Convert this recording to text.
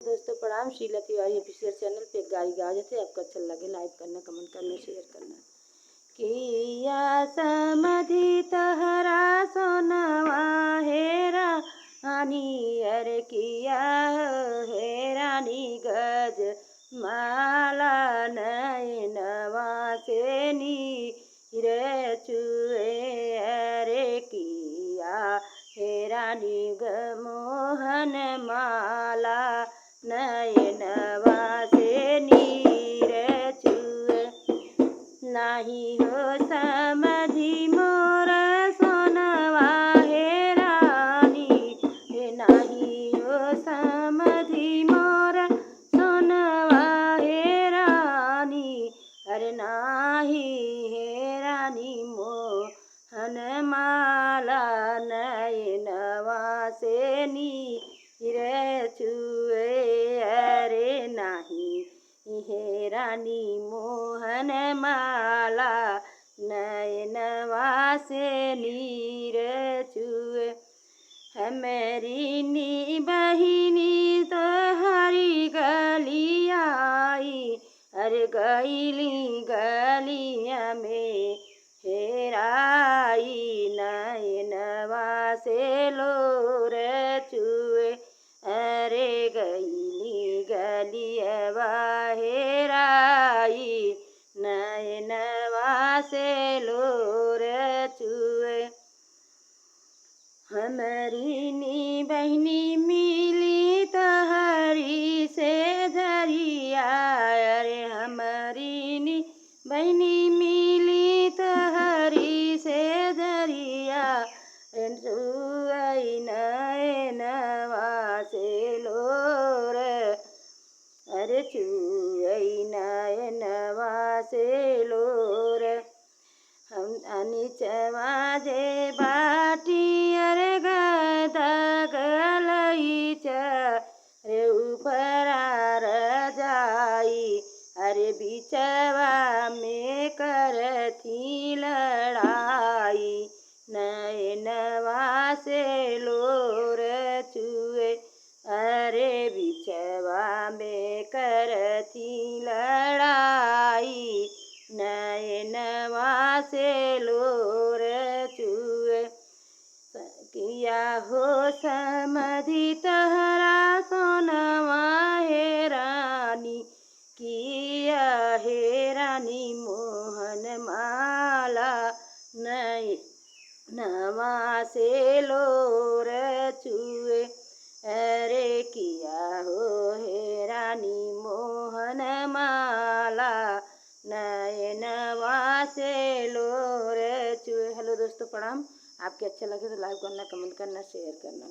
दोस्तों प्रणाम। Sheela Tiwari official channel पे एक गाड़ी गा थे। आपको अच्छा लगे लाइक करना, कमेंट करना, शेयर करना। किया समधि तहरा सोनवा हेरा आनी अरे किया हे रानी गज माला नयनवा से नीर चुए अरे किया हे रानी ग मोहन माला नयनवा से नीर चुए। नाही हो समधि मोर सोनवा हे रानी हे नाही हो समधि मोर सोनवा हे रानी अरे नाही हे रानी मोहन माला नयनवा से नीर चुए अरे नाही हे रानी मोहन माला नयनवा से नीर चुए। हमारी नी बहिनी तो हरी गली आई अरे गईली गलिया में हेराई नयनवा से लोर चुए अरे गईली गलियवा हेराई नयनवा से लोर चुए। हमारी नी बहनी मिली तहरी से धरिया अरे हमारी नी बहनी मिली तहरी से धरिया नयनवा से लोर अरे चुई नयनवा से लोर। हम अनिचवा जे बाटी अरे गदा गलई रे ऊपरा रजाई अरे बिचवा में करथी लड़ाई नयनवा से लोर चुए अरे बिचवा में करथी लड़ाई नयनवा से लोर चुए। किया हो समधि तहरा सोनवा हे रानी किया हे रानी मोहन माला नयनवा से लोर चुए अरे किया हो हे रानी मोहन माला नयनवा से लोर चुए। हेलो दोस्तों प्रणाम। आपके अच्छा लगे तो लाइक करना, कमेंट करना, शेयर करना।